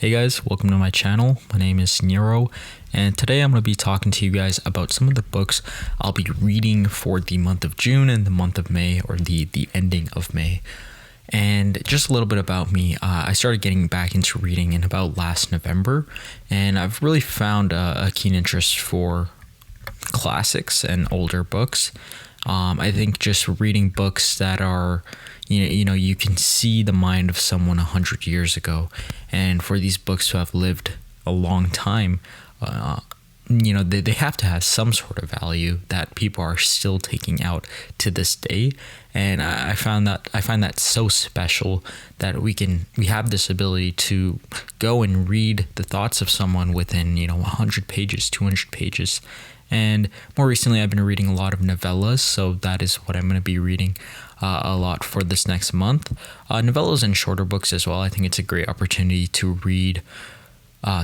Hey guys, welcome to my channel. My name is Nero, and today I'm going to be talking to you guys about some of the books I'll be reading for the month of June and the month of May, or the ending of May. And just a little bit about me. I started getting back into reading in about last November, and I've really found a keen interest for classics and older books. I think just reading books that are, you can see the mind of someone 100 years ago, and for these books to have lived a long time, they have to have some sort of value that people are still taking out to this day. And I find that so special that we have this ability to go and read the thoughts of someone within 100 pages, 200 pages. And more recently, I've been reading a lot of novellas, so that is what I'm going to be reading a lot for this next month. Novellas and shorter books as well. I think it's a great opportunity to read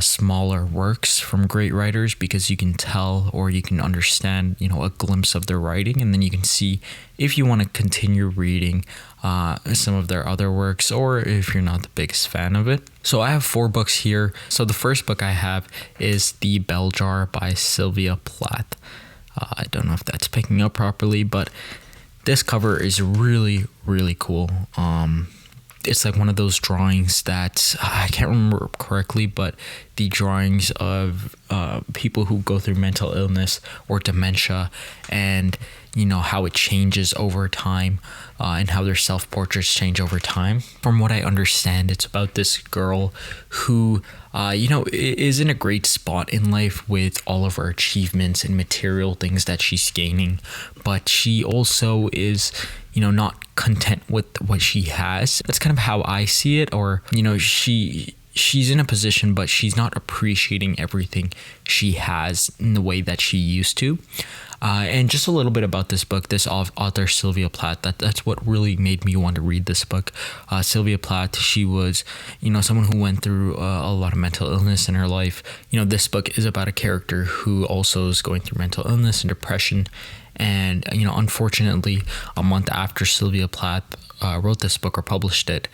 smaller works from great writers, because you can tell, or you can understand, a glimpse of their writing, and then you can see if you want to continue reading some of their other works, or if you're not the biggest fan of it. So I have 4 books here. So the first book I have is The Bell Jar by Sylvia Plath. I don't know if that's picking up properly, but this cover is really, really cool. It's like one of those drawings that I can't remember correctly, but the drawings of people who go through mental illness or dementia, and how it changes over time, and how their self-portraits change over time. From what I understand, it's about this girl who is in a great spot in life with all of her achievements and material things that she's gaining, but she also is not content with what she has. That's kind of how I see it. Or she's in a position, but she's not appreciating everything she has in the way that she used to. And just a little bit about this book, this author Sylvia Plath, that's what really made me want to read this book. Sylvia Plath, she was, someone who went through a lot of mental illness in her life. This book is about a character who also is going through mental illness and depression. And, unfortunately, a month after Sylvia Plath wrote this book or published it,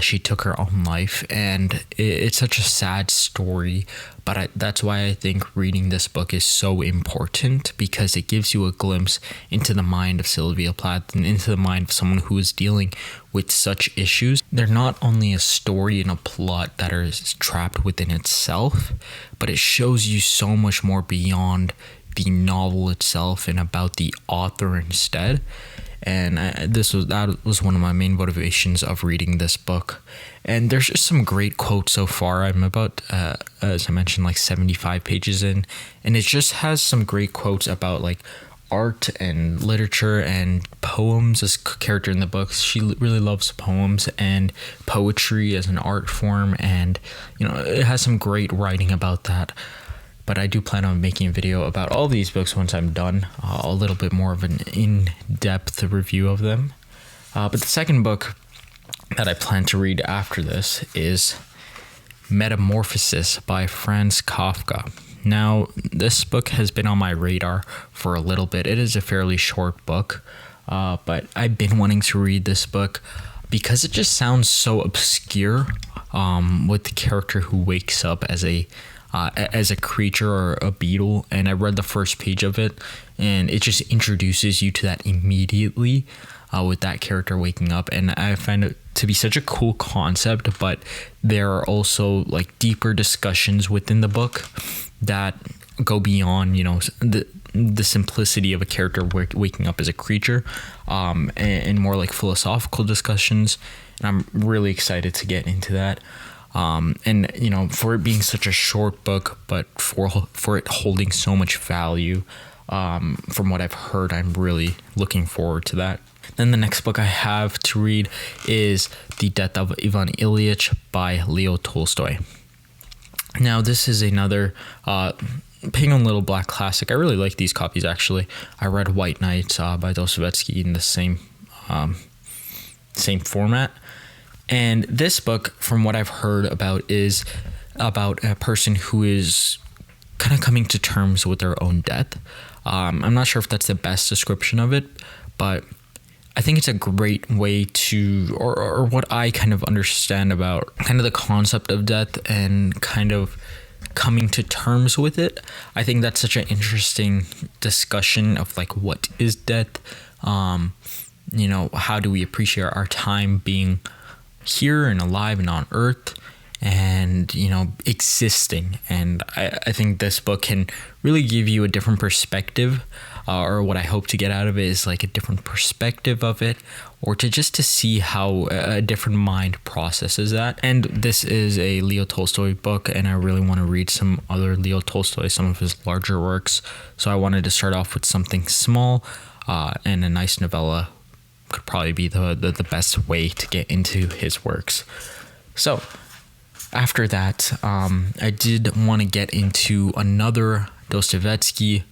she took her own life. And it's such a sad story, but that's why I think reading this book is so important, because it gives you a glimpse into the mind of Sylvia Plath and into the mind of someone who is dealing with such issues. They're not only a story and a plot that is trapped within itself, but it shows you so much more beyond the novel itself and about the author instead. And that was one of my main motivations of reading this book. And there's just some great quotes so far. I'm about, as I mentioned, like 75 pages in, and it just has some great quotes about like art and literature and poems. This character in the books, she really loves poems and poetry as an art form, and it has some great writing about that. But I do plan on making a video about all these books once I'm done, a little bit more of an in-depth review of them. But the second book that I plan to read after this is Metamorphosis by Franz Kafka. Now, this book has been on my radar for a little bit. It is a fairly short book, but I've been wanting to read this book because it just sounds so obscure, with the character who wakes up as a creature or a beetle. And I read the first page of it, and it just introduces you to that immediately, with that character waking up. And I find it to be such a cool concept, but there are also like deeper discussions within the book that go beyond the simplicity of a character waking up as a creature, and more like philosophical discussions. And I'm really excited to get into that. And for it being such a short book, but for it holding so much value, from what I've heard, I'm really looking forward to that. Then the next book I have to read is The Death of Ivan Ilyich by Leo Tolstoy. Now, this is another Penguin Little Black classic. I really like these copies, actually. I read White Knight by Dostoevsky in the same format. And this book, from what I've heard about, is about a person who is kind of coming to terms with their own death. I'm not sure if that's the best description of it, but I think it's a great way to, or what I kind of understand about kind of the concept of death and kind of coming to terms with it. I think that's such an interesting discussion of like, what is death? How do we appreciate our time being here and alive and on earth and, existing? And I think this book can really give you a different perspective, or what I hope to get out of it is like a different perspective of it, or to see how a different mind processes that. And this is a Leo Tolstoy book, and I really want to read some other Leo Tolstoy, some of his larger works. So I wanted to start off with something small, and a nice novella could probably be the best way to get into his works. So after that, I did want to get into another Dostoevsky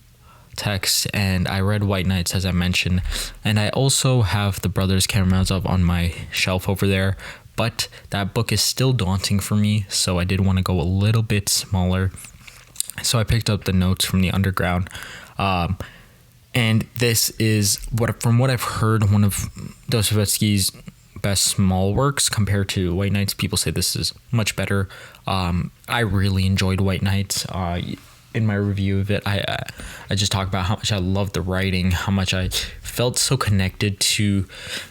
text, and I read White Nights, as I mentioned, and I also have The Brothers Karamazov on my shelf over there, but that book is still daunting for me, so I did want to go a little bit smaller. So I picked up The Notes from the Underground, and this is, from what I've heard, one of Dostoevsky's best small works compared to White Nights. People say this is much better. I really enjoyed White Nights. In my review of it, I just talk about how much I loved the writing, how much I felt so connected to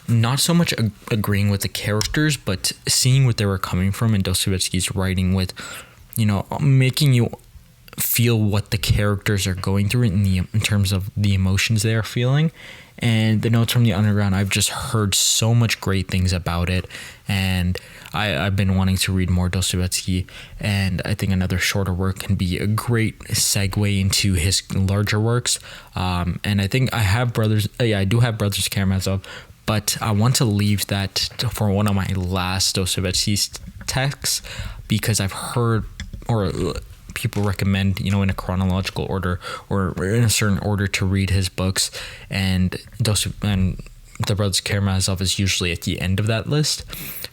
not so much agreeing with the characters, but seeing what they were coming from in Dostoevsky's writing, with, making you feel what the characters are going through in terms of the emotions they are feeling. And The Notes from the Underground, I've just heard so much great things about it, and I've been wanting to read more Dostoevsky, and I think another shorter work can be a great segue into his larger works. And I think I do have Brothers Karamazov, but I want to leave that for one of my last Dostoevsky texts, because I've heard, or people recommend, in a chronological order or in a certain order to read his books, and The Brothers Karamazov is usually at the end of that list.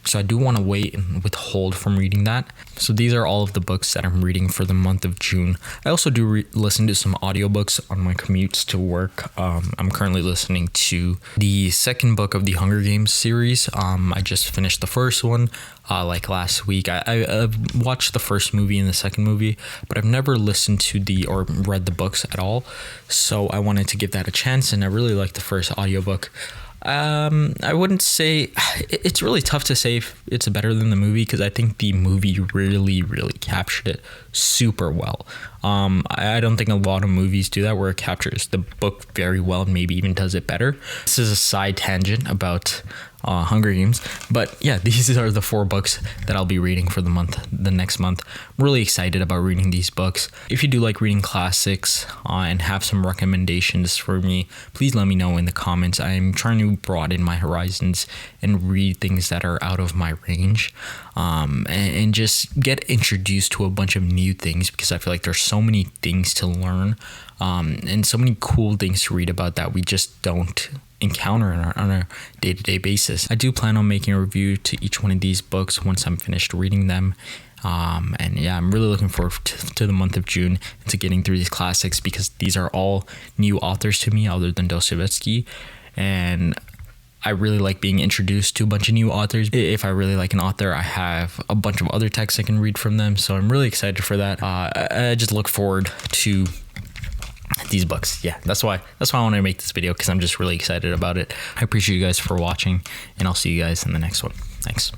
So I do want to wait and withhold from reading that. So these are all of the books that I'm reading for the month of June. I also do listen to some audiobooks on my commutes to work. I'm currently listening to the second book of the Hunger Games series. I just finished the first one like last week. I've watched the first movie and the second movie, but I've never listened to or read the books at all. So I wanted to give that a chance, and I really liked the first audiobook. I wouldn't say, it's really tough to say if it's better than the movie, because I think the movie really, really captured it super well. I don't think a lot of movies do that, where it captures the book very well and maybe even does it better. This is a side tangent about Hunger Games, but yeah, these are the 4 books that I'll be reading for the next month. I'm really excited about reading these books. If you do like reading classics and have some recommendations for me, please let me know in the comments. I'm trying to broaden my horizons and read things that are out of my range, and just get introduced to a bunch of new things, because I feel like there's so many things to learn, and so many cool things to read about that we just don't encounter on a day-to-day basis. I do plan on making a review to each one of these books once I'm finished reading them. And yeah, I'm really looking forward to the month of June and to getting through these classics, because these are all new authors to me other than Dostoevsky. And I really like being introduced to a bunch of new authors. If I really like an author, I have a bunch of other texts I can read from them. So I'm really excited for that. I just look forward to these books. Yeah, that's why I want to make this video, because I'm just really excited about it. I appreciate you guys for watching, and I'll see you guys in the next one. Thanks.